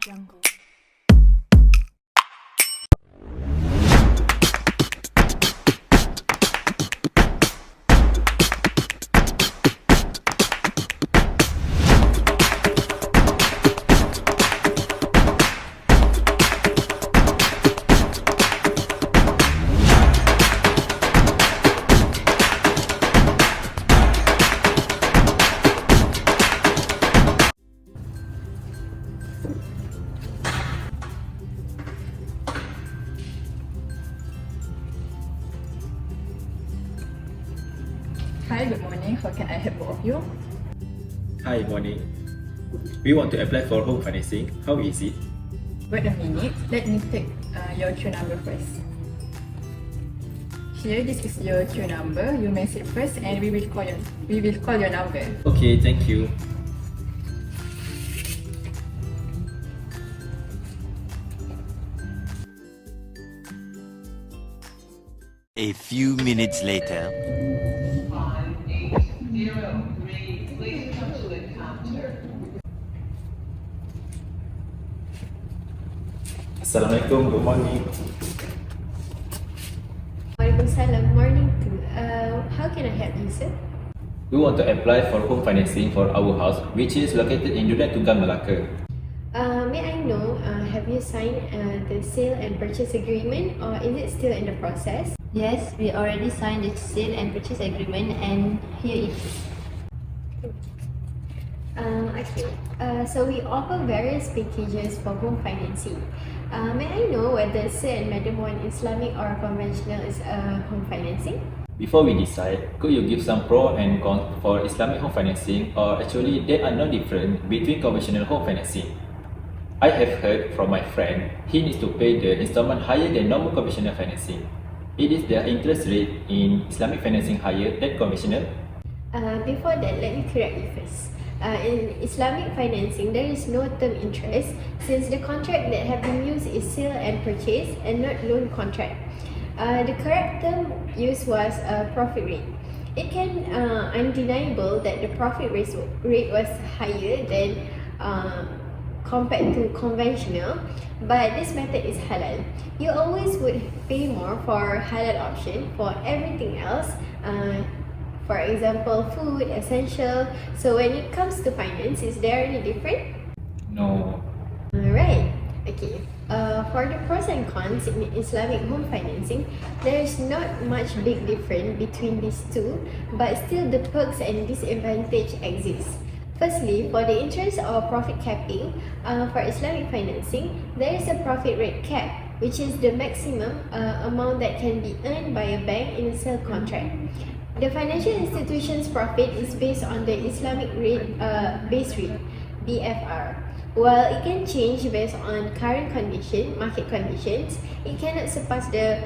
jungle. Hi, good morning. How can I help both of you? Hi, morning. We want to apply for home financing. How is it? Wait a minute. Let me take your queue number first. Here, this is your queue number. You may sit first, and we will call your number. Okay, thank you. A few minutes later. Assalamualaikum, good morning. Waalaikumsalam, morning too. How can I help you, sir? We want to apply for home financing for our house, which is located in Dulat Tunggal, Malacca. May I know, have you signed the sale and purchase agreement, or is it still in the process? Yes, we already signed the sale and purchase agreement, and here it is. Okay. So we offer various packages for home financing. May I know whether Sir and Madam want Islamic or conventional home financing? Before we decide, could you give some pro and cons for Islamic home financing, or actually there are no difference between conventional home financing? I have heard from my friend, he needs to pay the installment higher than normal conventional financing. Is the interest rate in Islamic financing higher than conventional? Before that, let me correct you first. In Islamic financing, there is no term interest since the contract that have been used is sale and purchase and not loan contract. The correct term used was profit rate. It can undeniable that the profit rate was higher than compared to conventional, but this method is halal. You always would pay more for halal option for everything else. For example, food, essential. So when it comes to finance, is there any different? No. Alright, okay. For the pros and cons in Islamic home financing, there is not much big difference between these two, but still the perks and disadvantage exist. Firstly, for the interest or profit capping, for Islamic financing, there is a profit rate cap, which is the maximum amount that can be earned by a bank in a sale contract. The financial institution's profit is based on the Islamic rate, base rate, BFR. While it can change based on current market conditions, it cannot surpass the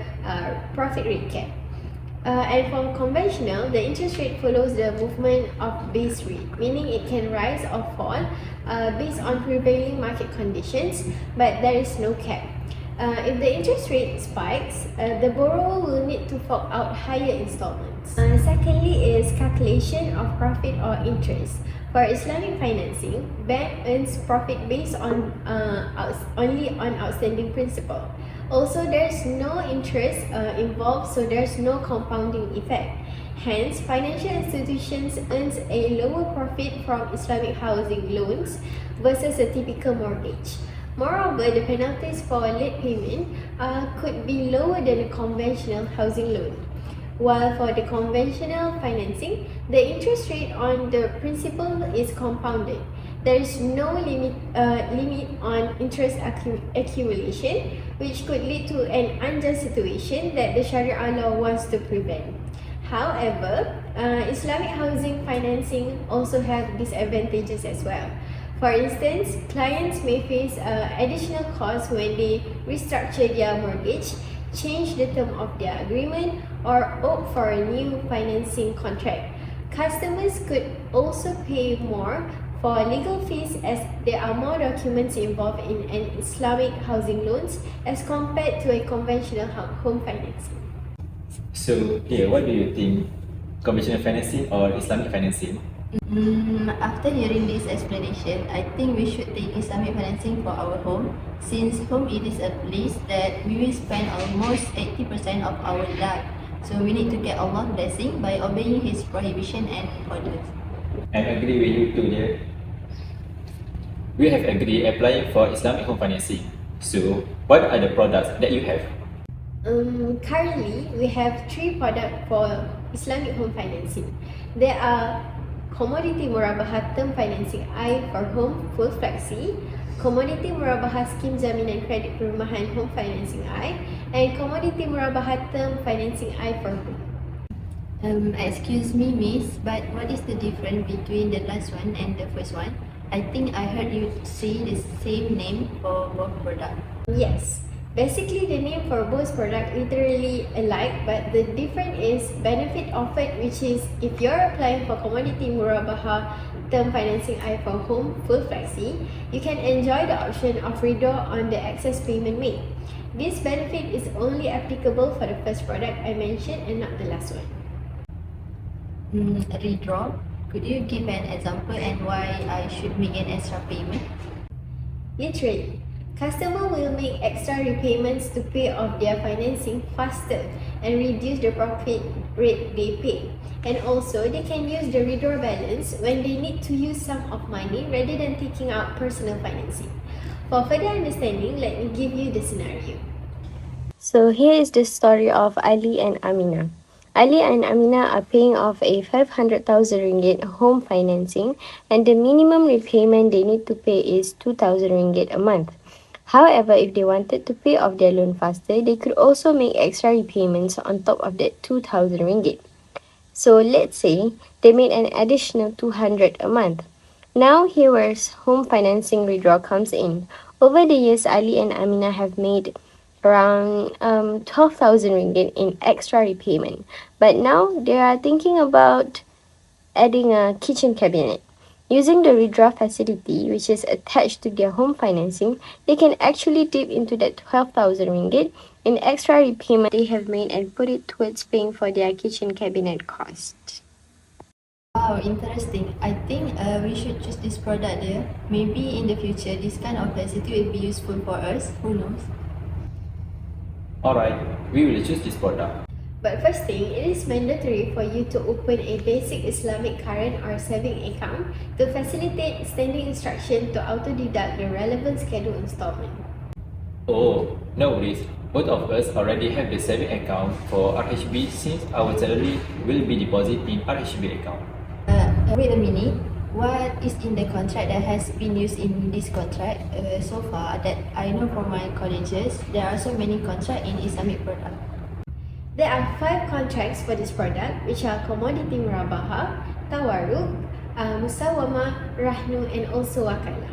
profit rate cap. And for conventional, the interest rate follows the movement of base rate, meaning it can rise or fall based on prevailing market conditions, but there is no cap. If the interest rate spikes, the borrower will need to fork out higher installments. Secondly is calculation of profit or interest. For Islamic financing, bank earns profit based on only on outstanding principal. Also, there's no interest involved, so there's no compounding effect. Hence, financial institutions earns a lower profit from Islamic housing loans versus a typical mortgage. Moreover, the penalties for late payment could be lower than a conventional housing loan. While for the conventional financing, the interest rate on the principal is compounded. There is no limit on interest accumulation, which could lead to an unjust situation that the Sharia law wants to prevent. However, Islamic housing financing also have disadvantages as well. For instance, clients may face additional costs when they restructure their mortgage, change the term of their agreement, or opt for a new financing contract. Customers could also pay more for legal fees as there are more documents involved in an Islamic housing loans as compared to a conventional home financing. So, what do you think? Conventional financing or Islamic financing? After hearing this explanation, I think we should take Islamic financing for our home, since home it is a place that we will spend almost 80% of our life. So we need to get Allah's blessing by obeying His prohibition and orders. I agree with you too, dear. We have agreed applying for Islamic home financing. So, what are the products that you have? Currently, we have 3 products for Islamic home financing. There are Commodity Murabahah Term Financing I for Home Full Flexi, Commodity Murabahah Scheme Jaminan Kredit Perumahan Home Financing I, and Commodity Murabahah Term Financing I for Home. Excuse me, miss, but what is the difference between the last one and the first one? I think I heard you say the same name for both products. Yes. Basically, the name for both products literally alike, but the difference is benefit offered, which is if you're applying for Commodity Murabahah Term Financing I for Home Full Flexi, you can enjoy the option of redraw on the excess payment made. This benefit is only applicable for the first product I mentioned and not the last one. Redraw? Could you give an example and why I should make an extra payment? Literally, customer will make extra repayments to pay off their financing faster and reduce the profit rate they pay. And also, they can use the redraw balance when they need to use sum of money rather than taking out personal financing. For further understanding, let me give you the scenario. So here is the story of Ali and Amina. Ali and Amina are paying off a 500,000 ringgit home financing, and the minimum repayment they need to pay is 2,000 ringgit a month. However, if they wanted to pay off their loan faster, they could also make extra repayments on top of that 2,000 ringgit. So let's say they made an additional 200 a month. Now here where home financing redraw comes in. Over the years, Ali and Amina have made around 12,000 ringgit in extra repayment. But now they are thinking about adding a kitchen cabinet. Using the redraw facility, which is attached to their home financing, they can actually dip into that 12,000 ringgit in extra repayment they have made and put it towards paying for their kitchen cabinet cost. Wow, interesting. I think we should choose this product there. Maybe in the future, this kind of facility will be useful for us. Who knows? Alright, we will choose this product. But first thing, it is mandatory for you to open a basic Islamic current or saving account to facilitate standing instruction to auto-deduct the relevant scheduled installment. Oh, no worries. Both of us already have the saving account for RHB since our salary will be deposited in RHB account. Wait a minute. What is in the contract that has been used in this contract? So far that I know from my colleges, there are so many contracts in Islamic product. There are 5 contracts for this product, which are Commodity Murabahah, Tawarruk, Musawamah, Rahnu, and also Wakalah.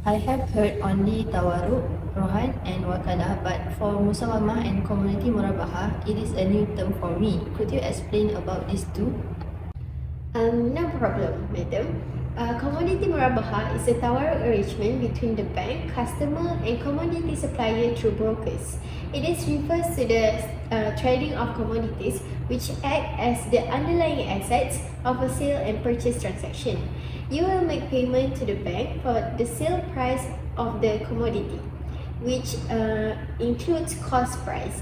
I have heard only Tawarruk, Rohan, and Wakalah, but for Musawamah and Community Murabahah, it is a new term for me. Could you explain about these two? No problem, madam. Commodity Murabahah is a tawarruk arrangement between the bank, customer, and commodity supplier through brokers. It refers to the trading of commodities which act as the underlying assets of a sale and purchase transaction. You will make payment to the bank for the sale price of the commodity, which includes cost price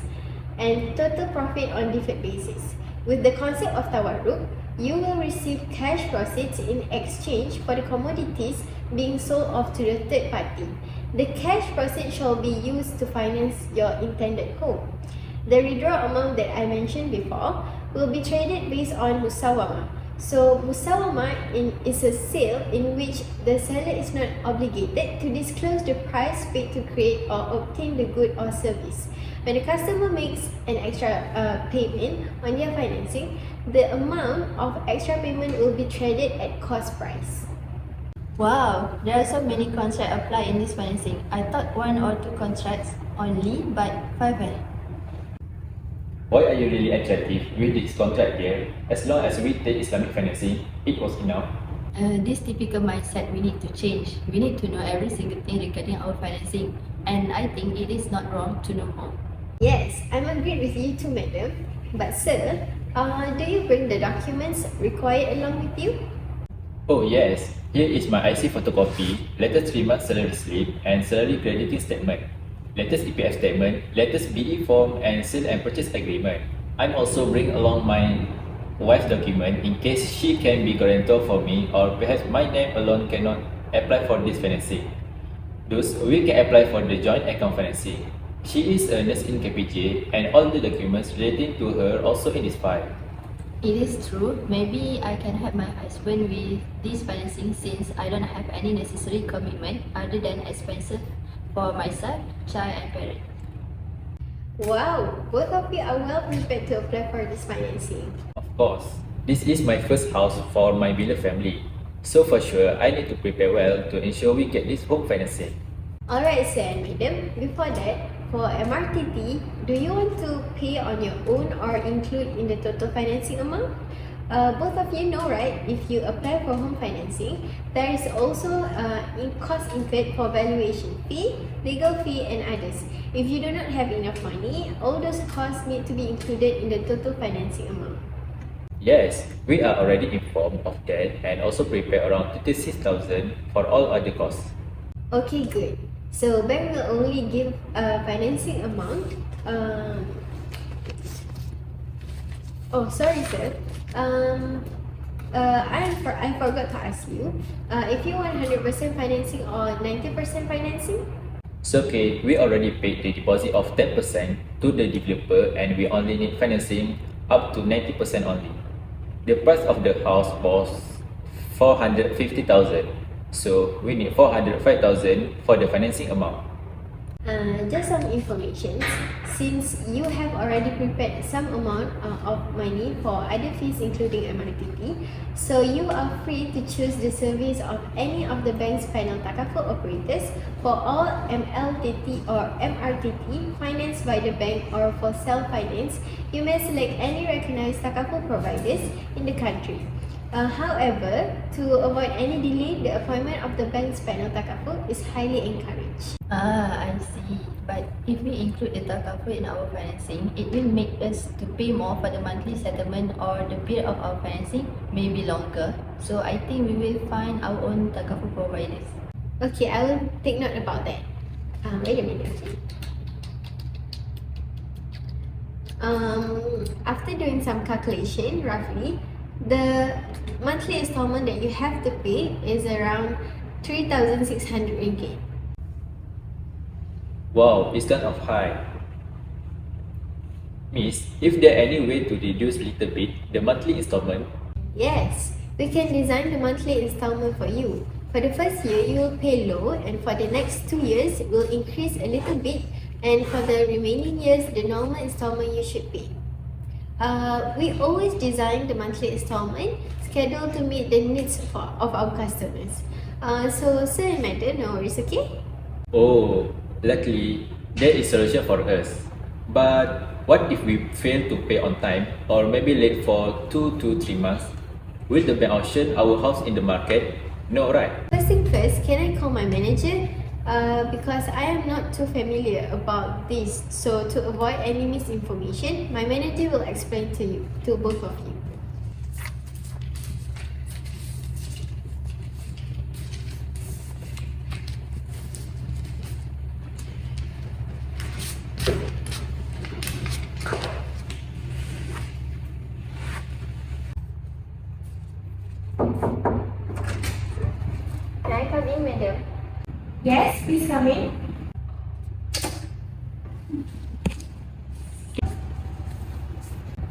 and total profit on deferred basis. With the concept of tawarruk, you will receive cash proceeds in exchange for the commodities being sold off to the third party. The cash proceeds shall be used to finance your intended home. The redraw amount that I mentioned before will be traded based on Musawamah. So Musawamah is a sale in which the seller is not obligated to disclose the price paid to create or obtain the good or service. When the customer makes an extra payment on their financing, the amount of extra payment will be traded at cost price. Wow, there are so many contracts applied in this financing. I thought 1 or 2 contracts only, but 5. Why are you really attractive with this contract here? As long as we take Islamic financing, it was enough. This typical mindset we need to change. We need to know every single thing regarding our financing, and I think it is not wrong to know more. Yes, I'm agreed with you too, madam. But sir, do you bring the documents required along with you? Oh yes, here is my IC photocopy, latest 3 months salary slip and salary crediting statement, latest EPF statement, latest BE form and sale and purchase agreement. I'm also bring along my wife's document in case she can be guarantor for me or perhaps my name alone cannot apply for this financing. Thus, we can apply for the joint account financing. She is a nurse in KPJ and all the documents relating to her also in this file. It is true. Maybe I can help my husband with this financing since I don't have any necessary commitment other than expenses for myself, child and parent. Wow, both of you are well prepared to apply for this financing. Of course, this is my first house for my beloved family. So for sure, I need to prepare well to ensure we get this home financing. Alright, sir and madam, before that, for MRTT, do you want to pay on your own or include in the total financing amount? Both of you know, right? If you apply for home financing, there is also cost incurred for valuation fee, legal fee and others. If you do not have enough money, all those costs need to be included in the total financing amount. Yes, we are already informed of that and also prepare around 36,000 for all other costs. Okay, good. So bank will only give a financing amount. Oh, sorry, sir. I forgot to ask you. If you want 100% financing or 90% financing? So okay, we already paid the deposit of 10% to the developer and we only need financing up to 90% only. The price of the house was 450,000. So we need 405,000 for the financing amount. Just some information. Since you have already prepared some amount of money for other fees including MRTT, so you are free to choose the service of any of the bank's panel takaful operators for all MLTT or MRTT financed by the bank or for self-finance. You may select any recognized takaful providers in the country. However, to avoid any delay, the appointment of the bank's panel takaful is highly encouraged. I see. But if we include the takaful in our financing, it will make us to pay more for the monthly settlement or the period of our financing may be longer. So I think we will find our own takaful providers. Okay, I will take note about that. Wait a minute. After doing some calculation, roughly, the monthly installment that you have to pay is around 3,600 ringgit. Wow, it's kind of high. Miss, if there any way to reduce a little bit the monthly installment? Yes, we can design the monthly installment for you. For the first year, you will pay low, and for the next 2 years, it will increase a little bit, and for the remaining years, the normal installment you should pay. We always design the monthly installment scheduled to meet the needs of our customers. So, sir and madam, no worries, okay? Oh, luckily, there is solution for us. But what if we fail to pay on time or maybe late for 2 to 3 months? Will the bank auction our house in the market? No, right? First thing first, can I call my manager? Because I am not too familiar about this. So to avoid any misinformation, my manager will explain to you, to both of you. Can I come in, madam? Yes, please come in.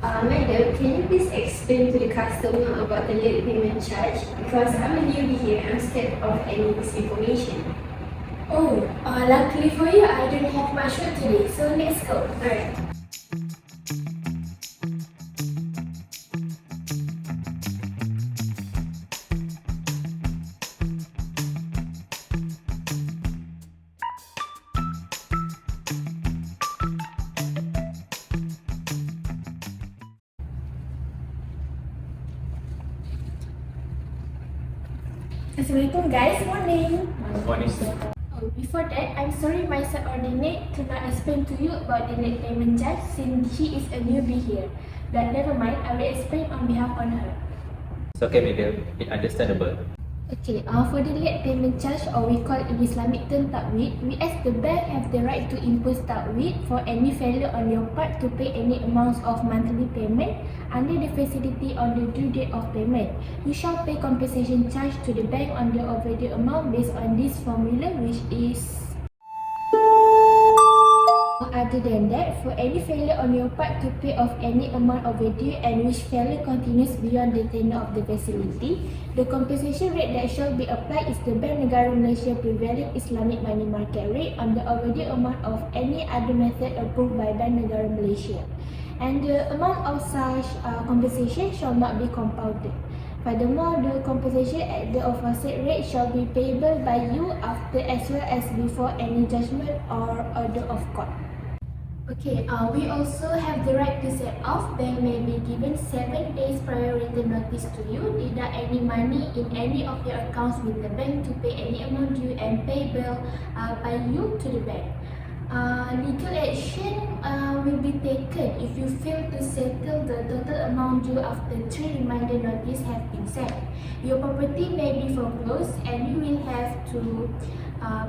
Madam, can you please explain to the customer about the late payment charge? Because I'm a newbie here, I'm scared of any misinformation. Oh, luckily for you, I don't have much work today, so let's go. Alright. Assalamualaikum guys, morning. Morning, sir. Before that, I'm sorry my subordinate could not explain to you about the late payment charge since she is a newbie here. But never mind, I will explain on behalf on her. It's okay, madam. It's understandable. Okay, for the late payment charge, or we call in Islamic term takwid, we as the bank have the right to impose takwid for any failure on your part to pay any amounts of monthly payment under the facility on the due date of payment. You shall pay compensation charge to the bank on the overdue amount based on this formula, which is. Other than that, for any failure on your part to pay off any amount overdue and which failure continues beyond the tenure of the facility, the compensation rate that shall be applied is the Bank Negara Malaysia prevailing Islamic money market rate on the overdue amount of any other method approved by Bank Negara Malaysia. And the amount of such compensation shall not be compounded. Furthermore, the compensation at the aforesaid rate shall be payable by you after as well as before any judgment or order of court. Okay, we also have the right to set off. Bank may be given 7 days prior written notice to you, deduct any money in any of your accounts with the bank to pay any amount due and payable by you to the bank. Legal action will be taken if you fail to settle the total amount due after 3 reminder notice have been sent. Your property may be foreclosed and you will have to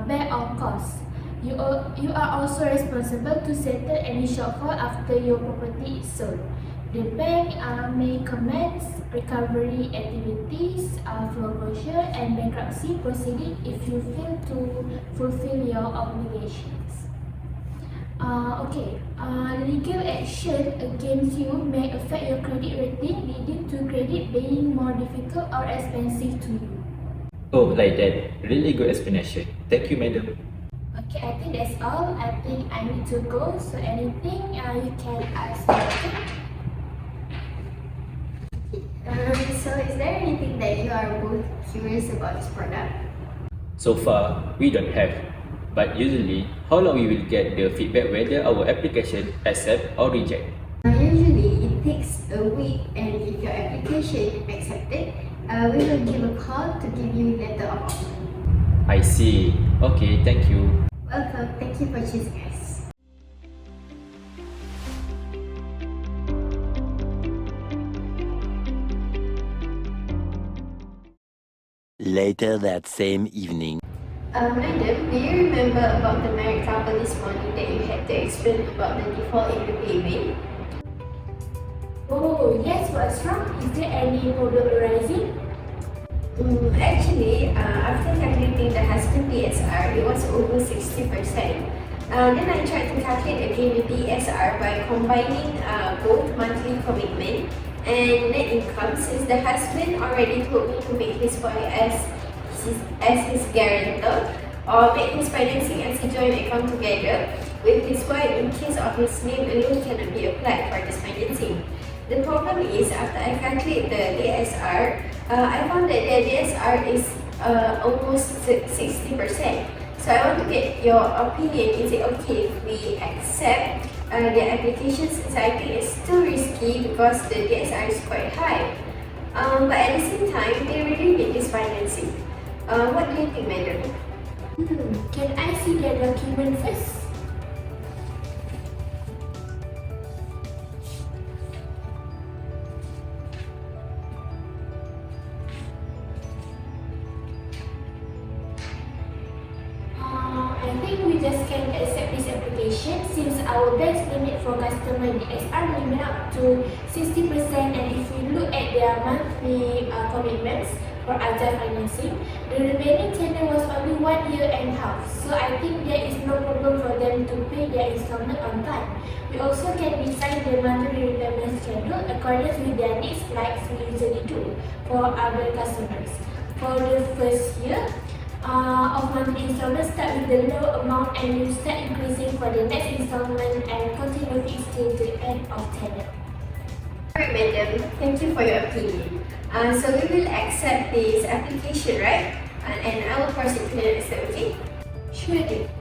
bear all costs. You are also responsible to settle any shortfall after your property is sold. The bank may commence recovery activities, foreclosure and bankruptcy proceeding if you fail to fulfill your obligations. Legal action against you may affect your credit rating, leading to credit being more difficult or expensive to you. Oh, like that. Really good explanation. Thank you, madam. Okay, I think that's all. I think I need to go. So anything you can ask me. So is there anything that you are both curious about this product? So far, we don't have. But usually, how long we will get the feedback whether our application accept or reject? Usually, it takes a week, and if your application is accepted, we will give a call to give you letter of offer. I see. Okay, thank you. Welcome. Thank you for choosing us. Later that same evening. Madam, do you remember about the married couple this morning that you had to explain about the default in the payment? Oh, yes, what's wrong? Is there any problem arising? Actually, after calculating the husband PSR, it was over 60%. Then I tried to calculate again the PSR by combining both monthly commitment and net income, since the husband already told me to make his wife as his guarantor or make his financing as a joint account together with his wife in case of his name alone cannot be applied for this financing. The problem is, after I calculate the DSR, I found that the DSR is almost 60%. So I want to get your opinion. Is it okay if we accept the application, since I think it's too risky because the DSR is quite high. But at the same time, they really need this financing. What do you think, madam? Can I see the document first? I think we just can accept this application since our bank's limit for customer DSR limit up to 60%, and if we look at their monthly commitments for AZMI financing, the remaining tenure was only 1 year and a half. So I think there is no problem for them to pay their installment on time. We also can design the monthly repayment schedule according with their needs, like we usually do for other customers. For the first year of monthly installment, start with the low amount and you start increasing for the next installment and continue fixed till the end of tenure. Alright, madam. Thank you for your opinion. So we will accept this application, right? And I will proceed to the next step, okay? Sure.